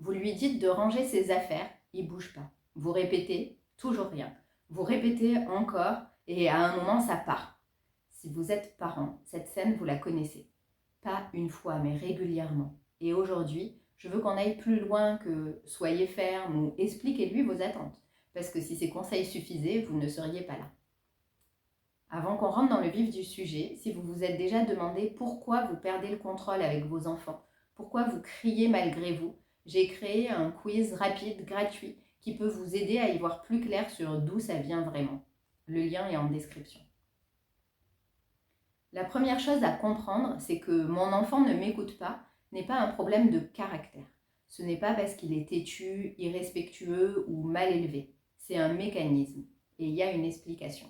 Vous lui dites de ranger ses affaires, il ne bouge pas. Vous répétez, toujours rien. Vous répétez encore et à un moment ça part. Si vous êtes parent, cette scène vous la connaissez. Pas une fois mais régulièrement. Et aujourd'hui, je veux qu'on aille plus loin que soyez ferme ou expliquez-lui vos attentes. Parce que si ces conseils suffisaient, vous ne seriez pas là. Avant qu'on rentre dans le vif du sujet, si vous vous êtes déjà demandé pourquoi vous perdez le contrôle avec vos enfants, pourquoi vous criez malgré vous, j'ai créé un quiz rapide, gratuit, qui peut vous aider à y voir plus clair sur d'où ça vient vraiment. Le lien est en description. La première chose à comprendre, c'est que mon enfant ne m'écoute pas n'est pas un problème de caractère. Ce n'est pas parce qu'il est têtu, irrespectueux ou mal élevé. C'est un mécanisme et il y a une explication.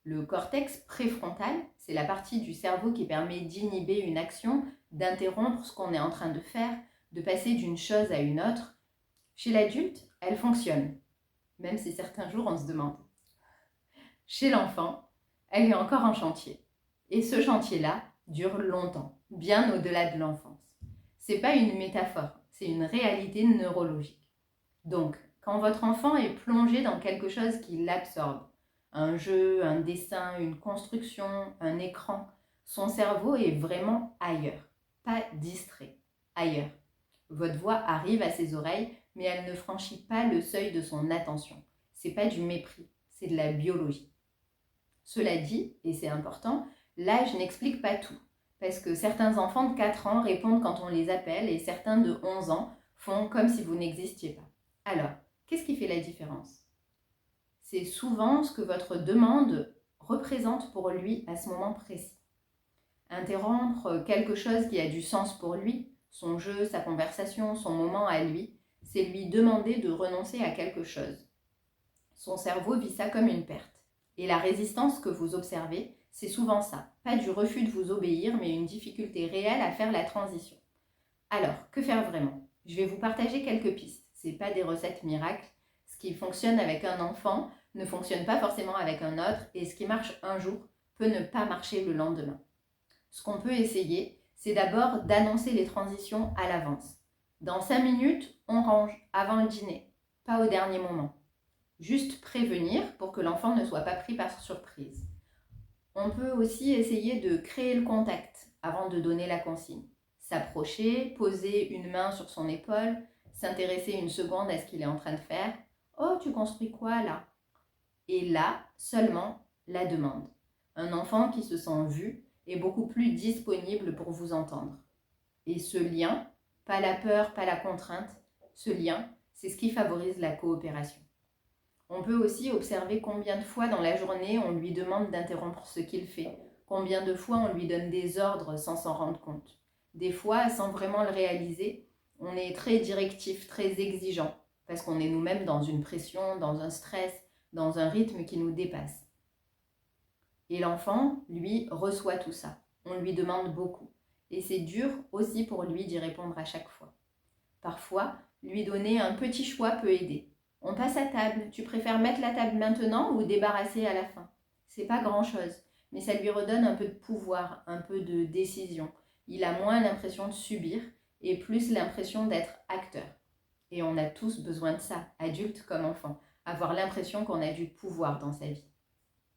Le cortex préfrontal, c'est la partie du cerveau qui permet d'inhiber une action, d'interrompre ce qu'on est en train de faire, de passer d'une chose à une autre. Chez l'adulte, elle fonctionne, même si certains jours on se demande. Chez l'enfant, elle est encore en chantier. Et ce chantier-là dure longtemps, bien au-delà de l'enfance. C'est pas une métaphore, c'est une réalité neurologique. Donc, quand votre enfant est plongé dans quelque chose qui l'absorbe, un jeu, un dessin, une construction, un écran, son cerveau est vraiment ailleurs, pas distrait, ailleurs. Votre voix arrive à ses oreilles, mais elle ne franchit pas le seuil de son attention. C'est pas du mépris, c'est de la biologie. Cela dit, et c'est important, l'âge n'explique pas tout, parce que certains enfants de 4 ans répondent quand on les appelle et certains de 11 ans font comme si vous n'existiez pas. Alors, qu'est-ce qui fait la différence? C'est souvent ce que votre demande représente pour lui à ce moment précis. Interrompre quelque chose qui a du sens pour lui, son jeu, sa conversation, son moment à lui, c'est lui demander de renoncer à quelque chose. Son cerveau vit ça comme une perte. Et la résistance que vous observez, c'est souvent ça. Pas du refus de vous obéir, mais une difficulté réelle à faire la transition. Alors, que faire vraiment? Je vais vous partager quelques pistes. Ce n'est pas des recettes miracles. Ce qui fonctionne avec un enfant ne fonctionne pas forcément avec un autre, et ce qui marche un jour peut ne pas marcher le lendemain. Ce qu'on peut essayer, c'est d'abord d'annoncer les transitions à l'avance. Dans 5 minutes, on range avant le dîner, pas au dernier moment. Juste prévenir pour que l'enfant ne soit pas pris par surprise. On peut aussi essayer de créer le contact avant de donner la consigne. S'approcher, poser une main sur son épaule, s'intéresser une seconde à ce qu'il est en train de faire. Oh, tu construis quoi là? Et là, seulement la demande. Un enfant qui se sent vu est beaucoup plus disponible pour vous entendre. Et ce lien, pas la peur, pas la contrainte, ce lien, c'est ce qui favorise la coopération. On peut aussi observer combien de fois dans la journée on lui demande d'interrompre ce qu'il fait, combien de fois on lui donne des ordres sans s'en rendre compte. Des fois, sans vraiment le réaliser, on est très directif, très exigeant, parce qu'on est nous-mêmes dans une pression, dans un stress, dans un rythme qui nous dépasse. Et l'enfant, lui, reçoit tout ça. On lui demande beaucoup. Et c'est dur aussi pour lui d'y répondre à chaque fois. Parfois, lui donner un petit choix peut aider. On passe à table. Tu préfères mettre la table maintenant ou débarrasser à la fin? C'est pas grand-chose, mais ça lui redonne un peu de pouvoir, un peu de décision. Il a moins l'impression de subir et plus l'impression d'être acteur. Et on a tous besoin de ça, adultes comme enfants, avoir l'impression qu'on a du pouvoir dans sa vie.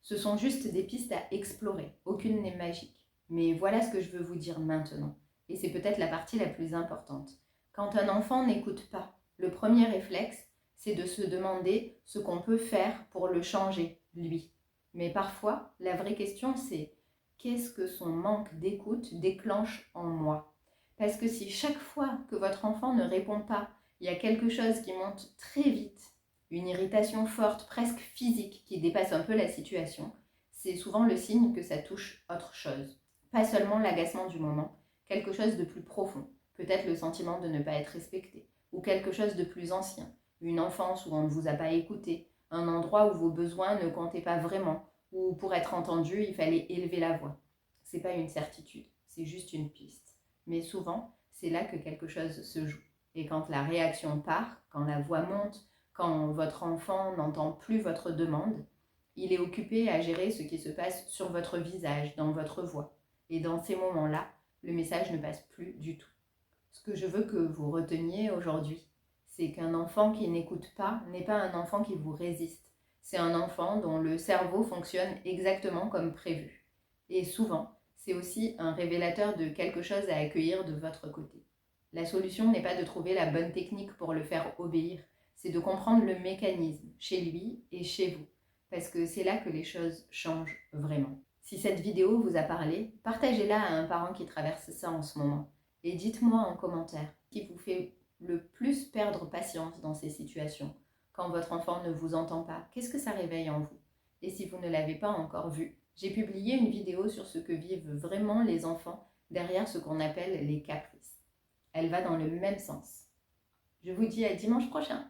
Ce sont juste des pistes à explorer, aucune n'est magique. Mais voilà ce que je veux vous dire maintenant. Et c'est peut-être la partie la plus importante. Quand un enfant n'écoute pas, le premier réflexe, c'est de se demander ce qu'on peut faire pour le changer, lui. Mais parfois, la vraie question, c'est qu'est-ce que son manque d'écoute déclenche en moi? Parce que si chaque fois que votre enfant ne répond pas, il y a quelque chose qui monte très vite, une irritation forte, presque physique, qui dépasse un peu la situation, c'est souvent le signe que ça touche autre chose. Pas seulement l'agacement du moment, quelque chose de plus profond, peut-être le sentiment de ne pas être respecté, ou quelque chose de plus ancien, une enfance où on ne vous a pas écouté, un endroit où vos besoins ne comptaient pas vraiment, où pour être entendu, il fallait élever la voix. C'est pas une certitude, c'est juste une piste. Mais souvent, c'est là que quelque chose se joue. Et quand la réaction part, quand la voix monte, quand votre enfant n'entend plus votre demande, il est occupé à gérer ce qui se passe sur votre visage, dans votre voix. Et dans ces moments-là, le message ne passe plus du tout. Ce que je veux que vous reteniez aujourd'hui, c'est qu'un enfant qui n'écoute pas n'est pas un enfant qui vous résiste. C'est un enfant dont le cerveau fonctionne exactement comme prévu. Et souvent, c'est aussi un révélateur de quelque chose à accueillir de votre côté. La solution n'est pas de trouver la bonne technique pour le faire obéir, c'est de comprendre le mécanisme chez lui et chez vous, parce que c'est là que les choses changent vraiment. Si cette vidéo vous a parlé, partagez-la à un parent qui traverse ça en ce moment. Et dites-moi en commentaire ce qui vous fait le plus perdre patience dans ces situations. Quand votre enfant ne vous entend pas, qu'est-ce que ça réveille en vous? Et si vous ne l'avez pas encore vu, j'ai publié une vidéo sur ce que vivent vraiment les enfants derrière ce qu'on appelle les caprices. Elle va dans le même sens. Je vous dis à dimanche prochain.